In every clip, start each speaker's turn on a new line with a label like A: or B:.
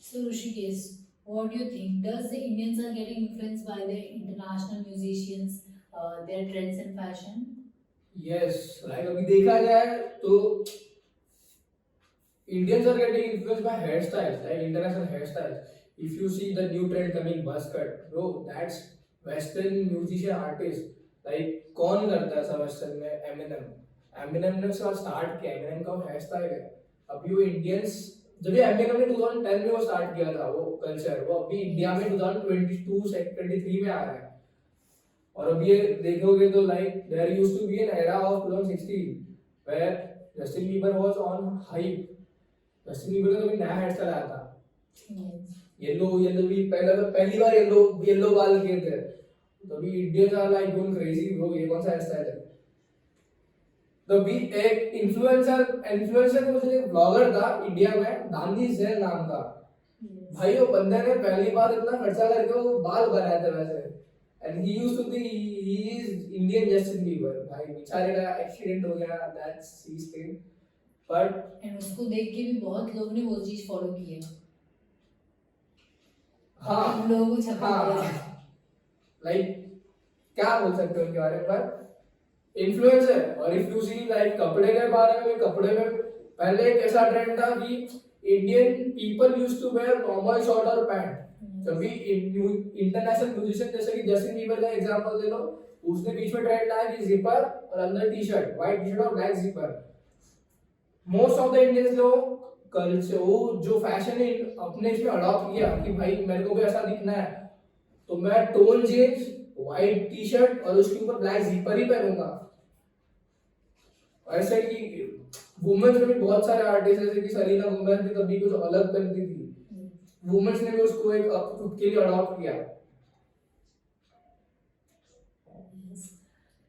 A: So Rishikesh, what do you think? Does the Indians are getting influenced by the international musicians, their trends and fashion?
B: Yes, like अभी देखा जाए तो Indians are getting influenced by hairstyles, like international hairstyles. If you see the new trend coming, buzz cut, bro, that's Western musician artist. Like कौन करता है ऐसा Western में? Eminem. Eminem ने उसका स्टार्ट किया, Eminem का हेयर स्टाइल है. अभी वो इंडियंस जब ये Eminem ने 2010 में वो स्टार्ट किया था वो कल्चर, वो अभी इंडिया में 2022 से 23 में आ रहा है. और अभी ये देखोगे तो like there used to be an era of 2016 where Justin Bieber was on hype. Justin Bieber का तो अभी नया हेयर स्टाइल आया था,
A: Yes.
B: येलो येलो भी पहली बार येलो येलो बाल किए थे. तो अभी Indians are like going crazy bro, ये कौन सा हेयर स्टाइल है. तो अभी एक इन्फ्लुएंसर इन्फ्लुएंसर मुझे एक ब्लॉगर था इंडिया में, दानी जैन नाम का.
A: Yes.
B: भाई वो बंदे ने पहली बार इतना खर्चा करके वो बाल बनाए थे वैसे. And he used to be he is Indian Justin Bieber. भाई बेचारे का एक्सीडेंट हो गया, that's the thing. But
A: and उसको देख के भी बहुत लोगों ने वो चीज फॉलो की है.
B: हाँ
A: हम लोगों को छपा
B: हाँ लाइक क्या बोल सकते हो उनके बारे में, पर इन्फ्लुएंस है. और इफ यू सी लाइक कपड़े के बारे में, कपड़े में पहले एक ऐसा ट्रेंड था कि Indian people used to wear normal short और पैंट. कभी इंटरनेशनल म्यूजिशियन जैसे कि जस्टिन बीबर का एग्जांपल ले लो, उसने बीच में ट्रेंड लाया कि जिपर और अंदर T shirt, white T shirt और black zipper. Most of the Indians लोग कल्चर वो जो फैशन है अपने इसमें अडॉप्ट किया कि भाई मेरे को भी ऐसा दिखना है तो मैं tone jeans, white T shirt और उसके ऊपर ब्लैक जिपर ही पहनूंगा. ऐसे कि वुमेन्स में भी बहुत सारे आर्टिस्ट जैसे कि सरीना वुमेन भी कभी कुछ अलग करती थी, वुमेन्स ने भी उसको एक खुद के लिए अडॉप्ट किया.
A: Yes.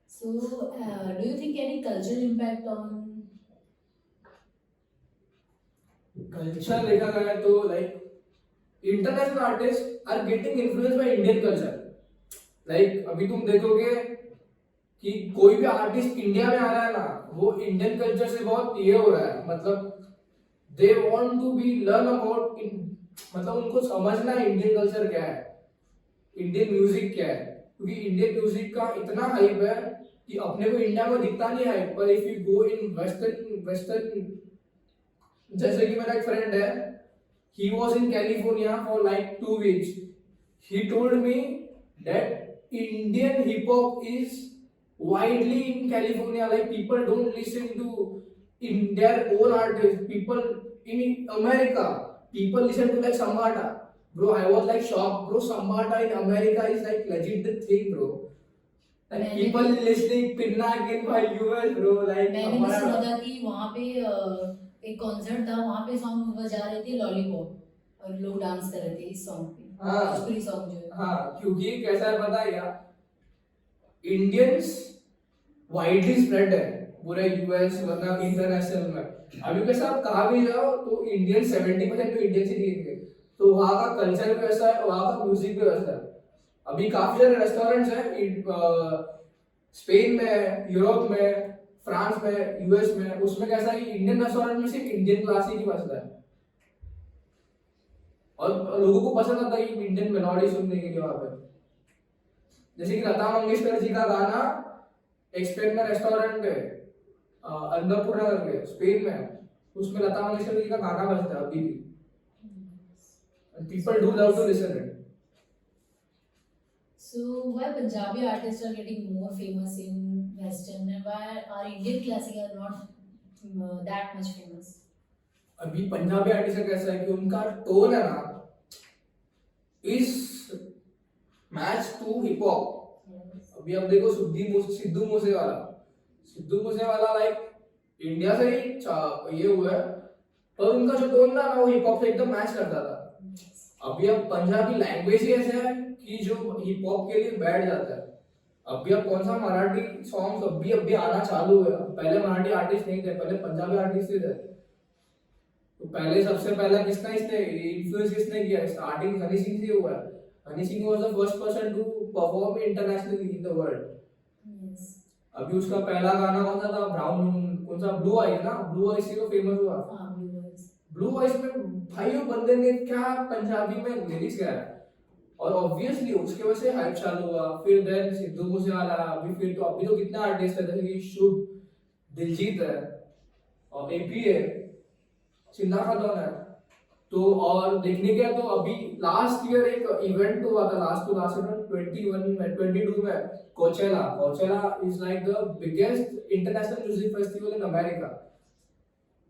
A: So, do you think any cultural impact on?
B: Culture देखा गया तो like international artist are getting influence by Indian culture. Like अभी तुम देखोगे कि कोई भी आर्टिस्ट इंडिया में आ रहा है ना, वो इंडियन कल्चर से बहुत ये हो रहा है. मतलब they want to be learn about, मतलब उनको समझना है इंडियन कल्चर क्या है, इंडियन म्यूजिक क्या है. क्योंकि इंडियन म्यूजिक का इतना हाइप है कि अपने को इंडिया में दिखता नहीं है, पर if you go in western जैसे कि मेरा एक फ्रेंड है, he was in California for like 2 weeks. He told me that Indian hip hop is widely in California. Like people don't listen to in their own artists. People in America, people listen to like Sambata. Bro, I was like shocked. Bro, Sambata in America is like legit the thing, bro. Like
A: मैंने
B: people
A: भी
B: listening Pinnack in my US, bro. Like
A: मैंने भी
B: हमारा
A: सुना था कि वहाँ पे एक कॉन्सर्ट था, वहाँ पे सॉन्ग बजा रहे थे लॉलीपॉप और लोग डांस कर रहे थे इस सॉन्ग पे.
B: हाँ
A: भोजपुरी सॉन्ग जो है.
B: हाँ, क्योंकि कैसा है पता है क्या, इंडियंस वाइडली स्प्रेड है पूरे यूएस वरना इंटरनेशनल में. अभी कैसा आप कहाँ भी जाओ तो इंडियन 70% तो इंडियन से दिखेंगे. तो वहाँ का कल्चर भी वैसा है, वहाँ का म्यूजिक भी वैसा है. अभी काफी सारे रेस्टोरेंट्स हैं स्पेन में, यूरोप में, फ्रांस में, यूएस में. उसमें कैसा है कि इंडियन रेस्टोरेंट में सिर्फ इंडियन क्लासिक ही बचता है. और लोगों को पसंद आता है कि इंडियन मेलोडी सुनने के लिए वहां पे. जैसे कि लता मंगेशकर जी का गाना एक स्पेन में रेस्टोरेंट है अन्नपूर्णा करके स्पेन में, उसमें लता मंगेशकर जी का गाना बजता है अभी भी. People do love to listen it.
A: So why Punjabi artists are getting more famous in Western and why our Indian classic are not that much famous?
B: अभी पंजाबी आर्टिस्ट का कैसा है कि उनका टोन है ना is match to hip hop.
A: Yes.
B: अभी अब देखो सिद्धू मूसेवाला लाइक इंडिया से ही ये हुआ है, पर उनका जो टोन था ना वो हिप हॉप से एकदम मैच करता था. अभी अब पंजाबी लैंग्वेज ही ऐसा है कि जो हिप हॉप के लिए बैठ जाता है. अभी अब कौन सा मराठी सॉन्ग्स अभी अभी आना चालू है. पहले मराठी आर्टिस्ट नहीं थे, पहले पंजाबी आर्टिस्ट ही थे. तो पहले सबसे पहला किसने इसने इन्फ्लुएंस किसने किया, स्टार्टिंग हनी सिंह से हुआ है. Honey Singh was the first person to perform internationally in the world.
A: Yes.
B: अभी उसका पहला गाना कौन सा था, ब्राउन कौन सा, ब्लू आई ना, ब्लू आई से तो फेमस हुआ.
A: हाँ, viewers.
B: ब्लू वॉइस में भाई वो बंदे ने क्या पंजाबी में लिरिक्स गाया, और ऑब्वियसली उसके वजह से हाइप चालू हुआ। फिर देन सिद्धू मूसेवाला, अभी फिर तो अभी तो कितने आर्टिस्ट है, जैसे कि शुभ, दिलजीत है, और एपी है, चिन्ना खादौन है। तो और देखने गया तो अभी लास्ट ईयर एक इवेंट हुआ था, लास्ट 21 में 22 में, Coachella. Coachella is like the biggest international music festival in America.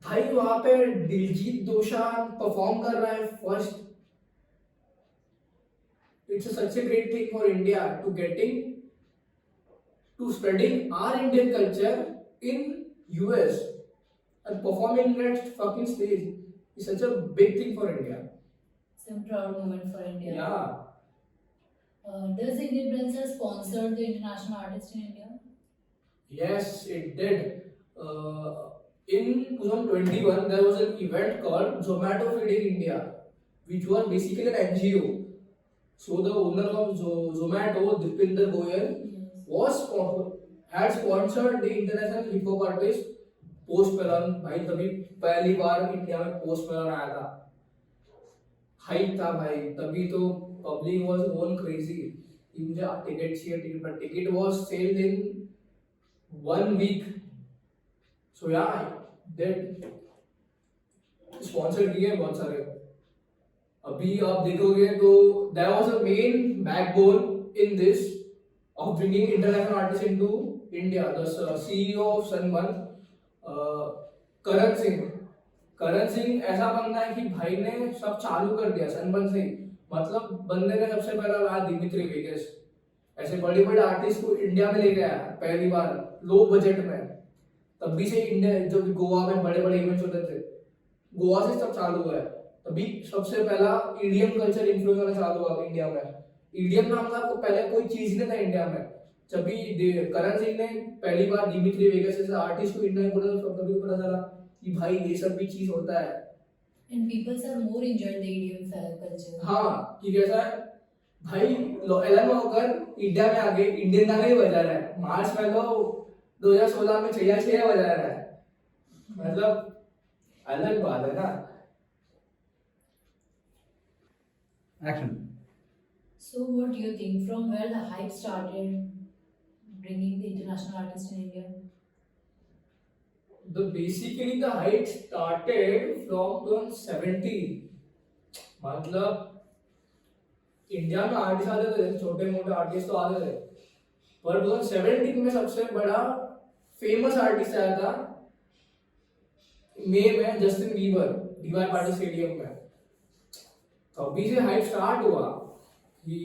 B: भाई वहां पे दिलजीत दोसांझ परफॉर्म कर रहा है first. It's such a great thing for India to spreading our Indian culture in US and performing at fucking stage is such a big thing for India.
A: Some proud moment for India.
B: Yeah.
A: Does Indian Brands have sponsored the international artists in India?
B: Yes, it did. In 2021, there was an event called Zomato Feeding India, which was basically an NGO. So the owner of Zomato, Dipinder Goyal,
A: Yes.
B: had sponsored the international hip hop artist Post Malone. भाई तभी पहली बार India में Post Malone आया था, hype था भाई। तभी तो पब्लिक वाज गोइंग क्रेजी कि मुझे टिकट चाहिए, टिकट। पर ticket was sold in 1 week. So या दैट स्पॉन्सर किए बहुत सारे। अभी आप देखोगे तो there was a main backbone in this of bringing international artist into India, the CEO of Sunburn, Karan Singh. Karan Singh ऐसा बंदा है कि भाई ने सब चालू कर दिया सनबर्न से ही। मतलब बंदे ने सबसे पहला लाया दिमित्री वेगस, ऐसे बड़े बड़े आर्टिस्ट को इंडिया में ले गया पहली बार लो बजट में। तभी से इंडिया, जब गोवा में बड़े बड़े इवेंट्स होते थे, गोवा से सब चालू हुआ है। तभी सबसे पहला ईडीएम कल्चर इन्फ्लुएंस होना चालू हुआ इंडिया में। ईडीएम नाम का पहले कोई चीज नहीं था इंडिया में। जब भी करण सिंह ने पहली बार दिमित्री वेगस जैसे आर्टिस्ट को इंडिया में बोला तो तभी पता चला कि भाई ये सब भी चीज होता है।
A: And people are more enjoyed the EDM culture.
B: हाँ, कि कैसा है भाई, एलन वॉकर इंडिया में आके इंडियन गाने ही बजा रहा है। मार्च फेलो 2016 में छैया छैया बजा रहा है। मतलब अलग बात है ना।
C: Action.
A: So what do you think, from where the hype started bringing the international artists in India?
B: Basically the hype started from 2017। मतलब इंडिया में आर्टिस्ट आते थे, छोटे मोटे आर्टिस्ट तो आते थे, पर 2017 में सबसे बड़ा फेमस आर्टिस्ट आया था मई में, Justin Bieber, DY Patil stadium में। तभी से हाइप स्टार्ट हुआ कि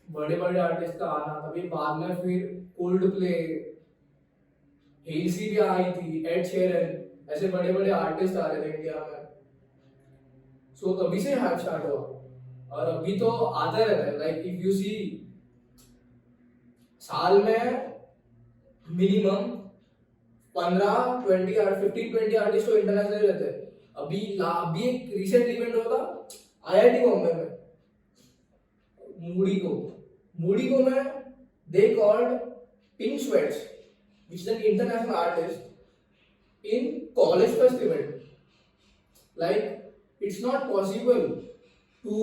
B: बड़े बड़े आर्टिस्ट का आना। तभी बाद में फिर कोल्ड प्ले, हेलसी भी आई थी, एड शेरन, ऐसे बड़े बड़े आर्टिस्ट आ रहे थे इंडिया में। सो तभी से हाइप स्टार्ट हुआ, और अभी तो आते रहते हैं। लाइक इफ यू सी, साल में मिनिमम 15-20 आर्टिस्ट तो इंटरनेशनल रहते हैं। अभी एक रिसेंट इवेंट हुआ था आईआईटी बॉम्बे में, मूडी को में they called pink sweats, which is an international artist in college festival. Like it's not possible to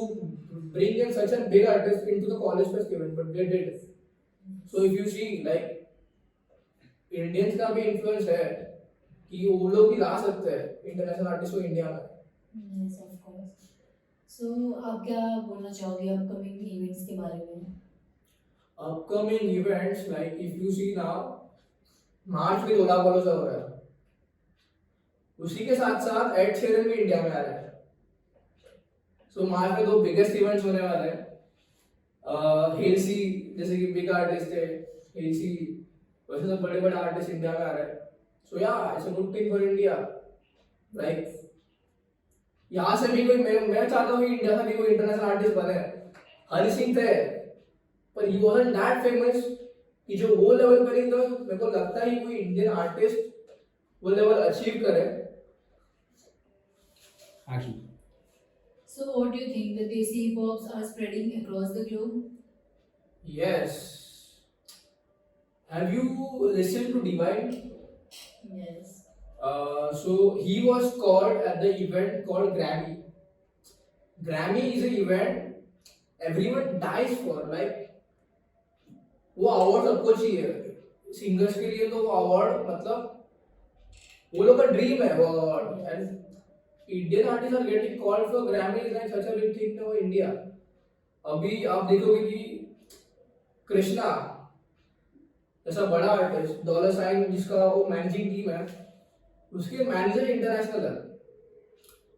B: bring in such a big artist into the college festival, but they did. So if you see, like Indians का भी influence है कि वो लोग भी ला सकते हैं international artist को इंडिया में।
A: Yes, of course. So आप क्या बोलना चाहोगे अपकमिंग इवेंट्स के बारे में?
B: Upcoming events, like if you see now, मार्च में लोलापालोजा हो रहा है, उसी के साथ साथ एड शेरन भी इंडिया में आ रहा है। सो मार्च में 2 बिगेस्ट इवेंट्स होने वाले हैं। हेलसी जैसे कि बिग आर्टिस्ट है, हेलसी वैसे सब बड़े बड़े आर्टिस्ट इंडिया में आ रहे हैं। सो या it's a good thing for India. Like यहाँ से भी कोई, मैं चाहता हूँ कि इंडिया से भी कोई इंटरनेशनल आर्टिस्ट बने। हरी सिंह थे, पर ही वाजंट दैट फेमस कि जो वो लेवल पर ही, तो मेरे को लगता है कि कोई इंडियन आर्टिस्ट वो लेवल अचीव करे।
C: Action.
A: So what do you think, the Desi hip hops are spreading across the globe?
B: Yes. Have you listened to Divine?
A: Yes.
B: So he was called at the event called Grammy. Grammy is an event everyone dies for. Like वो award सबको चाहिए, singers के लिए तो वो award मतलब वो लोग का ड्रीम है वो award. And Indian artist are getting called for Grammy is like such a big thing in India. अभी आप देखोगे कि कृष्णा ऐसा बड़ा आर्टिस्ट डॉलर साइन जिसका वो मैनेजिंग टीम है, उसके मैनेजर इंटरनेशनल है.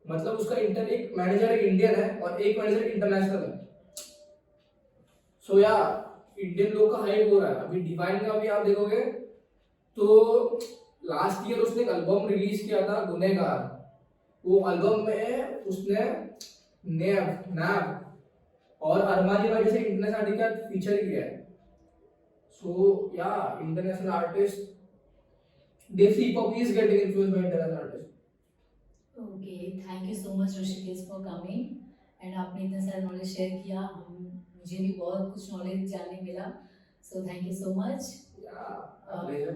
B: मतलब उसका एक मैनेजर एक इंडियन है और एक मैनेजर इंटरनेशनल है. सो या इंडियन लोग का हाइप हो रहा है. अभी डिवाइन का भी आप देखोगे तो लास्ट ईयर उसने एक एल्बम रिलीज किया था गुनहगार. वो एल्बम में उसने नैब और अरमानी भाई जैसे इंटरनेशनल आर्टिस्ट का फीचर किया है. सो या इंटरनेशनल आर्टिस्ट देसी hip hop is getting influenced by international artist.
A: Okay, thank you so much Rishikesh for coming and आपने इतना सारा नॉलेज शेयर किया. मुझे भी बहुत कुछ नॉलेज जानने मिला. So thank you so much.
B: या प्लेजर.